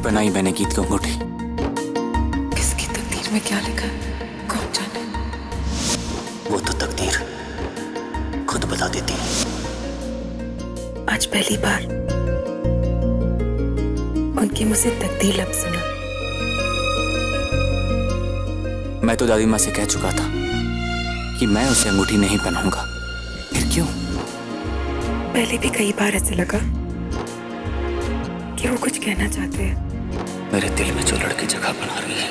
पहनाई मैंने गीत को अंगूठी। किसकी तकदीर में क्या लिखा है कौन जाने। वो तो तकदीर खुद बता देती है। आज पहली बार उनकी मुझसे तकदीर लफ्ज़ सुना। मैं तो दादी माँ से कह चुका था कि मैं उसे अंगूठी नहीं पहनाऊंगा। फिर क्यों? पहले भी कई बार ऐसे लगा कि वो कुछ कहना चाहते हैं। मेरे दिल में जो लड़की जगह बना रही है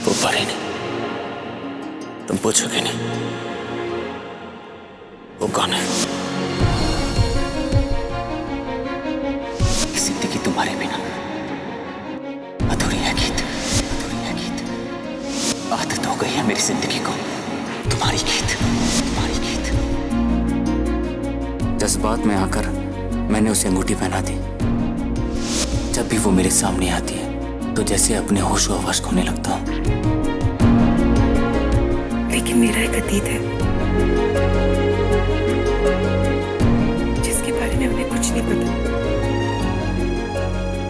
वो पढ़े नहीं। तुम पूछोगे नहीं वो कौन है? जिंदगी तुम्हारे बिना अधूरी है गीत, अधूरी है गीत। आदत हो गई है मेरी जिंदगी को तुम्हारी गीत, तुम्हारी गीत। जज्बात में आकर मैंने उसे अंगूठी पहना दी। जब भी वो मेरे सामने आती है तो जैसे अपने होश व हवास खोने लगता हूँ। लेकिन मेरा एक अतीत है जिसके बारे में उन्हें कुछ नहीं पता।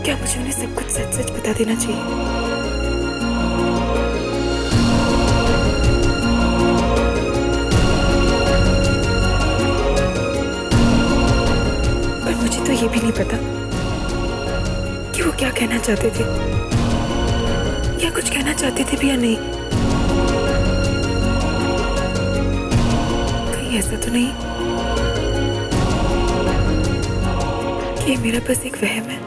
क्या मुझे उन्हें सब कुछ सच सच बता देना चाहिए? पर मुझे तो ये भी नहीं पता कि वो क्या कहना चाहते थे या कुछ कहना चाहते थे भी या नहीं। कहीं ऐसा तो नहीं कि ये मेरा बस एक वहम है।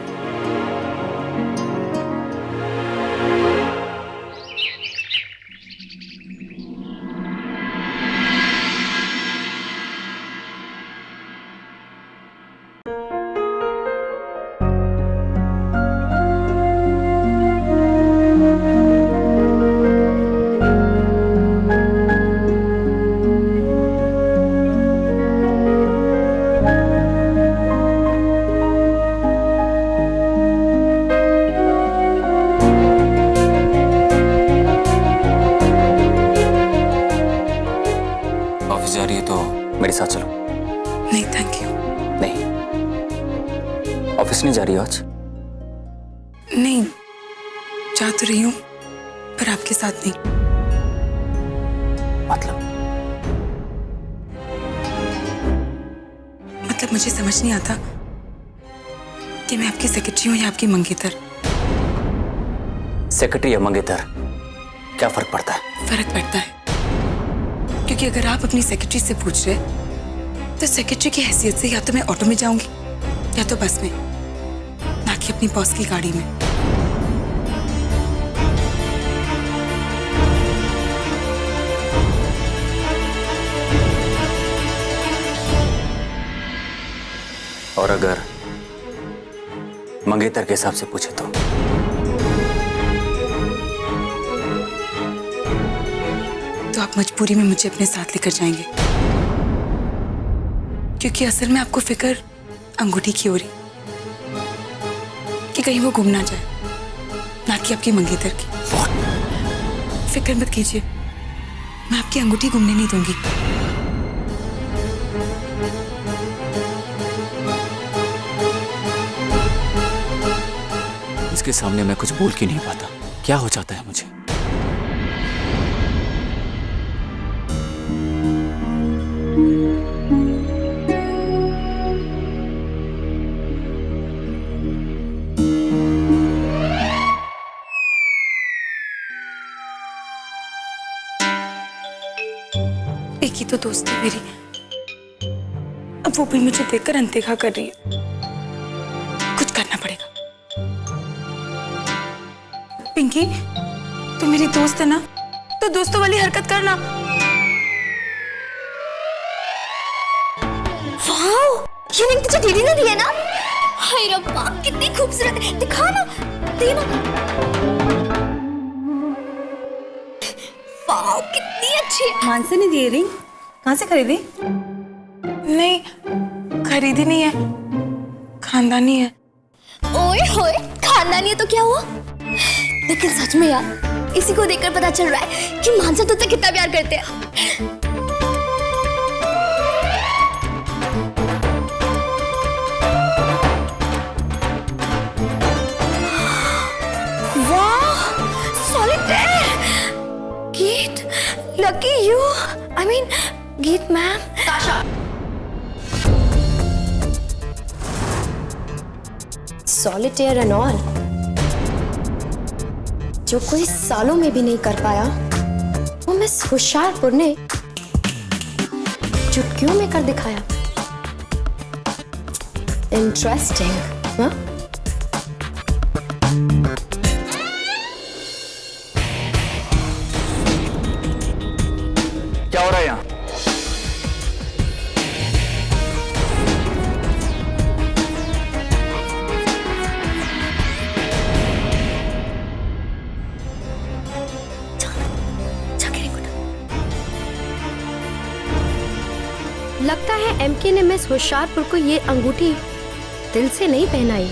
जा रही है तो मेरे साथ चलो। नहीं थैंक यू। नहीं, ऑफिस नहीं जा रही हो आज? नहीं, जा तो रही हूँ पर आपके साथ नहीं। मतलब मुझे समझ नहीं आता कि मैं आपकी सेक्रेटरी हूँ या आपकी मंगेतर। सेक्रेटरी या मंगेतर क्या फर्क पड़ता है? फर्क पड़ता है क्योंकि अगर आप अपनी सेक्रेटरी से पूछ रहे तो सेक्रेटरी की हैसियत से या तो मैं ऑटो में जाऊंगी या तो बस में, ना कि अपनी बॉस की गाड़ी में। और अगर मंगेतर के हिसाब से पूछे तो आप मजबूरी में मुझे अपने साथ लेकर जाएंगे क्योंकि असल में आपको फिक्र अंगूठी की हो रही कि कहीं वो गुम ना जाए, ना कि आपकी मंगेतर की। फिक्र मत कीजिए, मैं आपकी अंगूठी गुमने नहीं दूंगी। इसके सामने मैं कुछ बोल के नहीं पाता। क्या हो जाता है मुझे? एक ही तो दोस्त है मेरी, अब वो भी मुझे देखकर अनदेखा कर रही है। कुछ करना पड़ेगा। पिंकी, तू मेरी दोस्त है ना, तो दोस्तों वाली हरकत करना। वाओ, ये रिंग तुझे दीदी ने दी है ना? हाय रब्बा, कितनी खूबसूरत है। दिखा ना, देना। वाओ, कितनी अच्छी है। मानसी ने दी रिंग? कहाँ से खरीदी? नहीं, खरीदी नहीं है, खानदानी है। ओए होए, खानदानी है तो क्या हुआ? लेकिन सच में यार, इसी को देखकर पता चल रहा है कि मानसा तुझसे कितना प्यार करते हैं। गीत, lucky you. I mean, गीत मैम. ताशा. Solitaire and all. जो कोई सालों में भी नहीं कर पाया, वो मिस होशियारपुर ने चुटकियों में कर दिखाया. Interesting, हाँ? क्या हो रहा है यहाँ? लगता है एमके ने मिस होशियारपुर को ये अंगूठी दिल से नहीं पहनाई.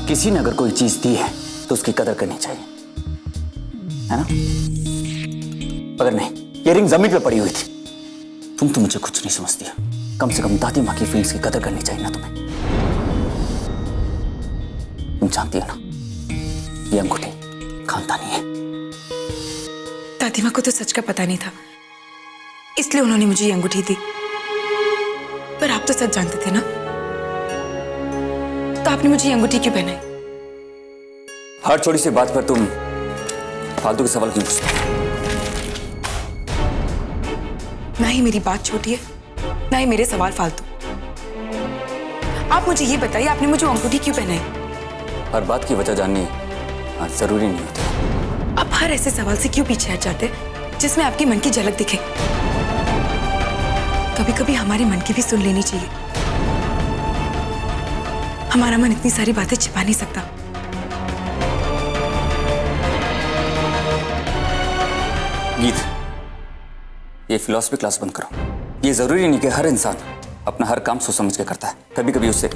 किसी ने अगर कोई चीज दी है तो उसकी कदर करनी चाहिए, है ना? अगर नहीं, ये रिंग जमीन पे पड़ी हुई थी. तुम तो मुझे कुछ नहीं समझती हो. कम से कम दादी माँ की फीलिंग्स की कदर करनी चाहिए ना तुम्हें. तुम जानती हो ना, ये अंगूठी खानदानी है. दादी माँ को तो सच का पता नहीं था, इसलिए उन्होंने मुझे ये अंगूठी दी. पर आप तो सच जानते थे ना, तो आपने मुझे ये अंगूठी क्यों पहनाई? हर छोटी सी बात पर तुम फालतू के सवाल क्यों पूछते हो? ना ही मेरी बात छोटी है, ना ही मेरे सवाल फालतू. आप मुझे ये बताइए, आपने मुझे अंगूठी क्यों पहनाई? हर बात की वजह जाननी जरूरी नहीं होती. आप हर ऐसे सवाल से क्यों पीछे हट जाते जिसमें आपके मन की झलक दिखे? कभी कभी हमारे मन की भी सुन लेनी चाहिए. हमारा मन इतनी सारी बातें छिपा नहीं सकता. गीत, ये फिलॉसफी क्लास बंद करो. ये जरूरी नहीं कि हर इंसान अपना हर काम सोच समझ के करता है. कभी कभी उससे ओ,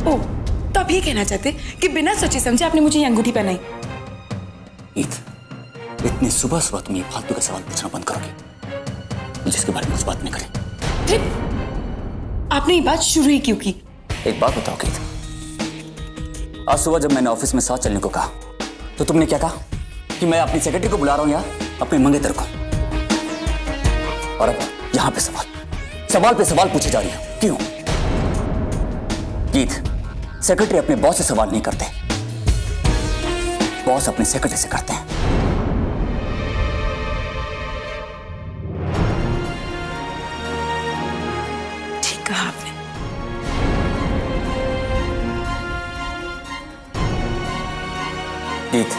तो आप ये कहना चाहते कि बिना सोचे समझे आपने मुझे ये अंगूठी पहनाई? गीत, इतनी सुबह सुबह तुम ये फालतू के सवाल पूछना बंद करोगे जिसके बारे में कुछ बात नहीं करें. आपने ये बात शुरू ही क्यों की? एक बात बताओ गीत, आज सुबह जब मैंने ऑफिस में साथ चलने को कहा तो तुमने क्या कहा कि मैं अपनी सेक्रेटरी को बुला रहा हूं या अपने मंगेतर को? और अब यहां पे सवाल पे सवाल पूछे जा रही हो. क्यों? गीत, सेक्रेटरी अपने बॉस से सवाल नहीं करते, बॉस अपने सेक्रेटरी से करते हैं. ठीक कहा आपने. गीत,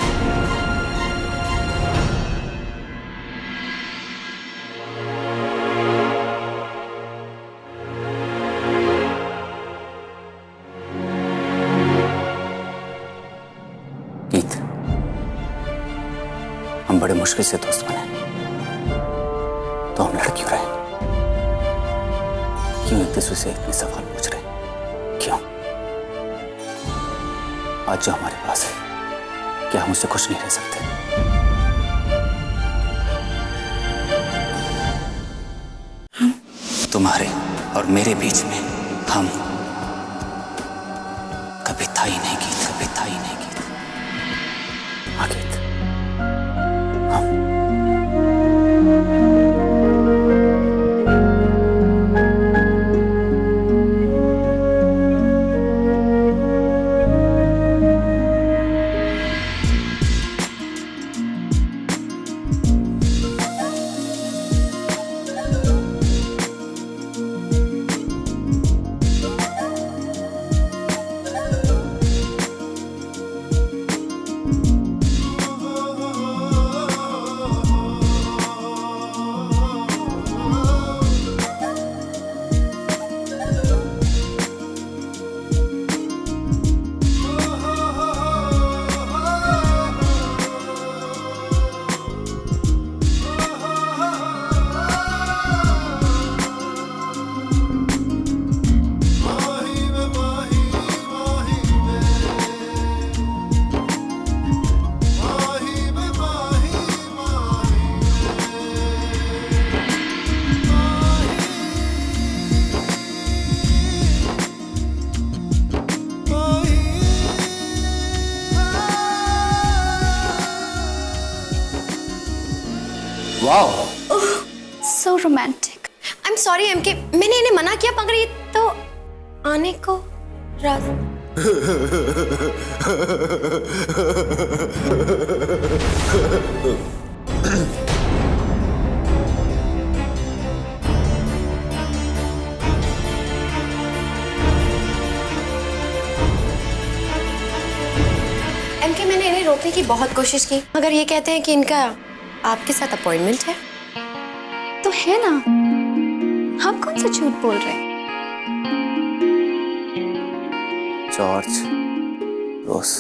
गीत, हम बड़े मुश्किल से दोस्त बने, तो हम लड़ क्यों रहे? क्यों एक दूसरे से इतने सवाल पूछ रहे? क्यों? आज जो हमारे पास है, क्या हम उससे खुश नहीं रह सकते? तुम्हारे और मेरे बीच में हम कभी था ही नहीं गीत, कभी था ही नहीं गीत. हाँ गीत, वाह, so romantic. I am sorry M K, मैंने इन्हें मना किया मगर ये तो आने को राज। एमके, मैंने इन्हें रोकने की बहुत कोशिश की मगर ये कहते हैं कि इनका आपके साथ अपॉइंटमेंट है। तो है ना, हम कौन सा झूठ बोल रहे हैं? जॉर्ज, रोज,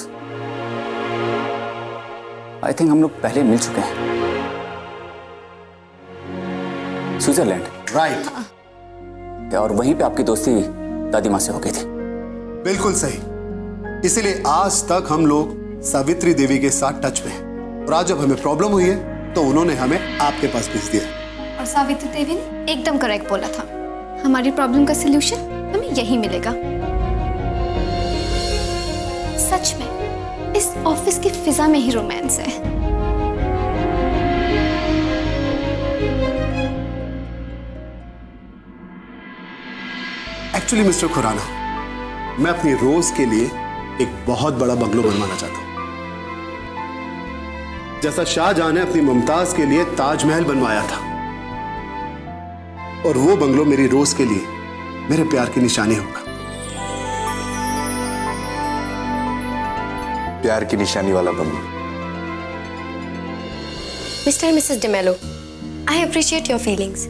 आई थिंक हम लोग पहले मिल चुके हैं। स्विट्जरलैंड। राइट। और वहीं पे आपकी दोस्ती दादी माँ से हो गई थी। बिल्कुल सही। इसीलिए आज तक हम लोग सावित्री देवी के साथ टच में हैं। और आज जब हमें प्रॉब्लम हुई है तो उन्होंने हमें आपके पास भेज दिया। और सावित्री देवी ने एकदम करेक्ट बोला था, हमारी प्रॉब्लम का सलूशन हमें यही मिलेगा। सच में इस ऑफिस की फिजा में ही रोमांस है। एक्चुअली मिस्टर खुराना, मैं अपनी रोज के लिए एक बहुत बड़ा बंगलो बनवाना चाहता हूं। जैसा शाहजहां ने अपनी मुमताज के लिए ताजमहल बनवाया था, और वो बंगलो मेरी रोज के लिए मेरे प्यार की निशानी होगा। प्यार की निशानी वाला bungalow. Mister missus D'Mello, I appreciate your feelings,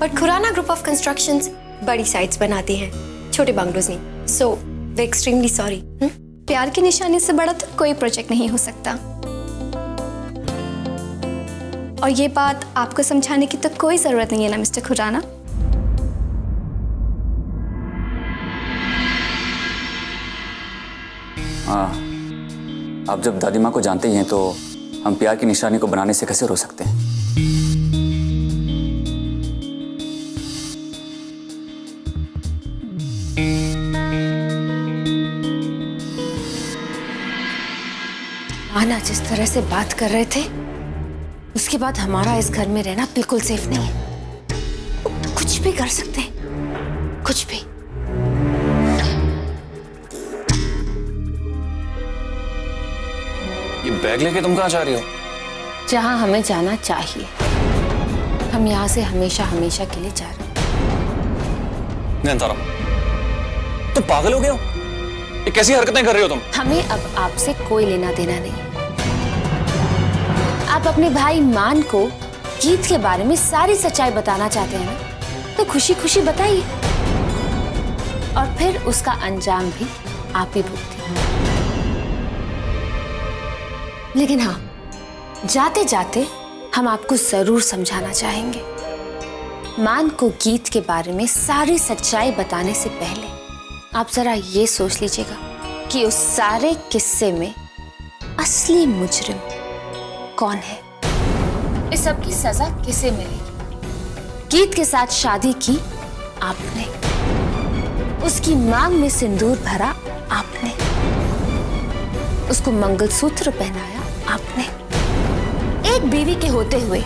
but Khurana group of constructions बड़ी साइट्स बनाती हैं, छोटे बंगलोज नहीं। So we extremely sorry. प्यार की निशानी से बड़ा तो कोई प्रोजेक्ट नहीं हो सकता। और ये बात आपको समझाने की तो कोई जरूरत नहीं है ना मिस्टर खुराना। हाँ, आप जब दादी माँ को जानते ही हैं तो हम प्यार की निशानी को बनाने से कैसे रोक सकते हैं? आना जिस तरह से बात कर रहे थे उसके बाद हमारा इस घर में रहना बिल्कुल सेफ नहीं है। कुछ भी कर सकते हैं, कुछ भी। ये बैग लेके तुम कहाँ जा रही हो? जहां हमें जाना चाहिए। हम यहाँ से हमेशा हमेशा के लिए जा रहे हैं। नयनतारा, तुम पागल हो गए हो? ये कैसी हरकतें कर रही हो तुम? हमें अब आपसे कोई लेना देना नहीं। आप अपने भाई मान को गीत के बारे में सारी सच्चाई बताना चाहते हैं ना, तो खुशी खुशी बताइए, और फिर उसका अंजाम भी आप ही भुगतिए। लेकिन हाँ, जाते जाते हम आपको जरूर समझाना चाहेंगे, मान को गीत के बारे में सारी सच्चाई बताने से पहले आप जरा ये सोच लीजिएगा कि उस सारे किस्से में असली मुजरिम कौन है। इस सब की सजा किसे मिलेगी? गीत के साथ शादी की आपने, उसकी मांग में सिंदूर भरा आपने, उसको मंगलसूत्र पहनाया आपने, एक बीवी के होते हुए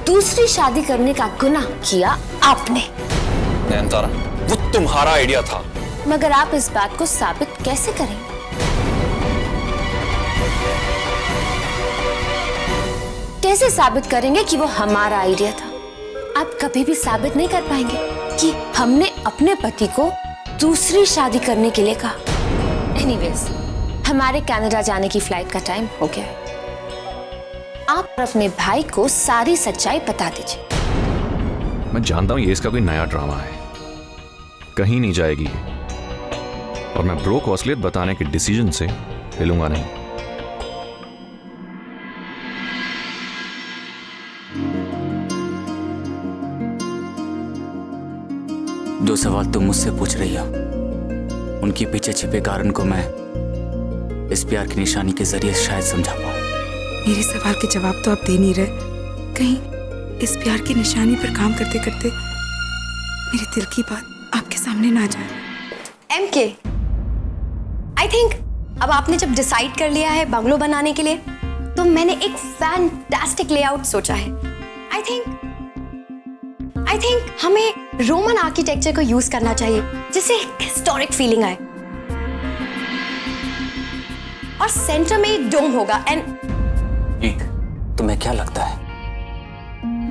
दूसरी शादी करने का गुनाह किया आपने। नयनतारा, वो तुम्हारा आइडिया था। मगर आप इस बात को साबित कैसे करेंगे? कैसे साबित करेंगे कि वो हमारा आइडिया था? आप कभी भी साबित नहीं कर पाएंगे कि हमने अपने पति को दूसरी शादी करने के लिए कहा। एनीवेज, हमारे कनाडा जाने की फ्लाइट का टाइम हो गया है। आप अपने भाई को सारी सच्चाई बता दीजिए। मैं जानता हूं ये इसका कोई नया ड्रामा है, कहीं नहीं जाएगी ये। और मैं ब्रो को असलियत बताने के डिसीजन से हिलूंगा नहीं। जो सवाल तुम मुझसे पूछ रही हो, उनके पीछे छिपे कारण को मैं इस प्यार की निशानी के जरिए शायद समझा पाऊं। मेरे सवाल के जवाब तो आप दे नहीं रहे। कहीं इस प्यार की निशानी पर काम करते करते मेरे दिल की बात आपके सामने ना जाए। एमके, आई थिंक अब आपने जब डिसाइड कर लिया है बंगलो बनाने के लिए, तो मैंने एक फैंटास्टिक लेआउट सोचा है। आई थिंक हमें रोमन आर्किटेक्चर को यूज करना चाहिए जिससे हिस्टोरिक फीलिंग आए। और सेंटर में डोम होगा एंड तुम्हें क्या लगता है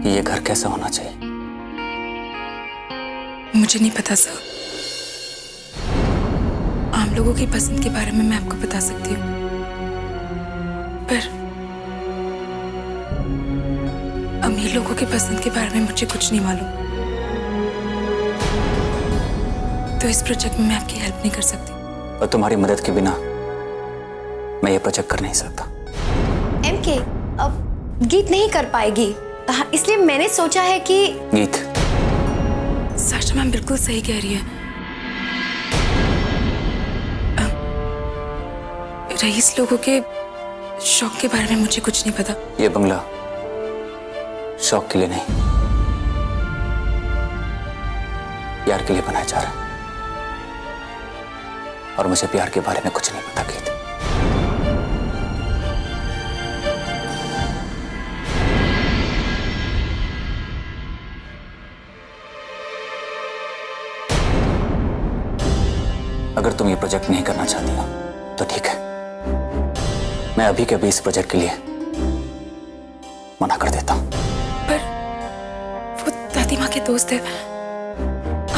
कि ये घर कैसा होना चाहिए? मुझे नहीं पता सर। आम लोगों की पसंद के बारे में मैं आपको बता सकती हूँ, पर अमीर लोगों की पसंद के बारे में मुझे कुछ नहीं मालूम। तो इस प्रोजेक्ट में मैं आपकी हेल्प नहीं कर सकती। और तुम्हारी मदद के बिना मैं ये प्रोजेक्ट कर नहीं सकता। MK, अब गीत नहीं कर पाएगी, इसलिए मैंने सोचा है कि गीत, साशा मैम बिल्कुल सही कह रही है। रईस लोगों के शौक के बारे में मुझे कुछ नहीं पता। ये बंगला शौक के लिए नहीं, प्यार के लिए बनाया जा रहा है। और मुझे प्यार के बारे में कुछ नहीं पता गीत। अगर तुम ये प्रोजेक्ट नहीं करना चाहती हो तो ठीक है, मैं अभी के अभी इस प्रोजेक्ट के लिए मना कर देता हूं। पर वो दादी माँ के दोस्त है,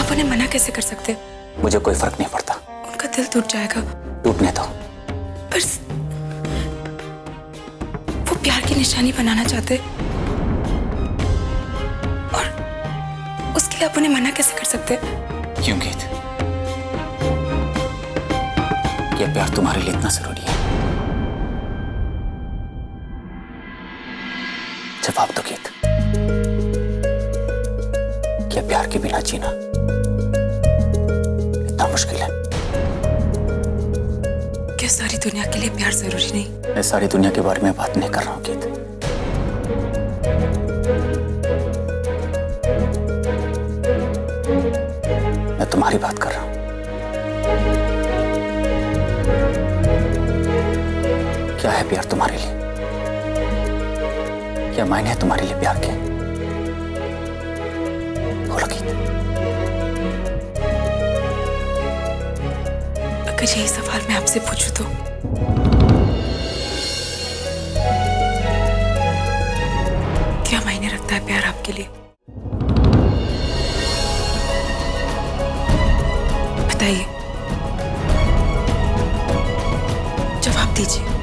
आप उन्हें मना कैसे कर सकते? मुझे कोई फर्क नहीं पड़ता। उनका दिल टूट जाएगा। टूटने दो। पर वो प्यार की निशानी बनाना चाहते और उसके लिए आप उन्हें मना कैसे कर सकते? क्यों गीत? ये प्यार तुम्हारे लिए इतना जरूरी है? जवाब दो गीत, क्या प्यार के बिना जीना इतना मुश्किल है? क्या सारी दुनिया के लिए प्यार जरूरी नहीं? मैं सारी दुनिया के बारे में बात नहीं कर रहा हूं गीत। मैं तुम्हारी बात कर रहा हूं। क्या है प्यार तुम्हारे लिए? क्या मायने है तुम्हारे लिए प्यार के? बोलो गीत। अगर यही सवाल मैं आपसे पूछूं तो क्या मायने रखता है प्यार आपके लिए? बताइए, जवाब दीजिए।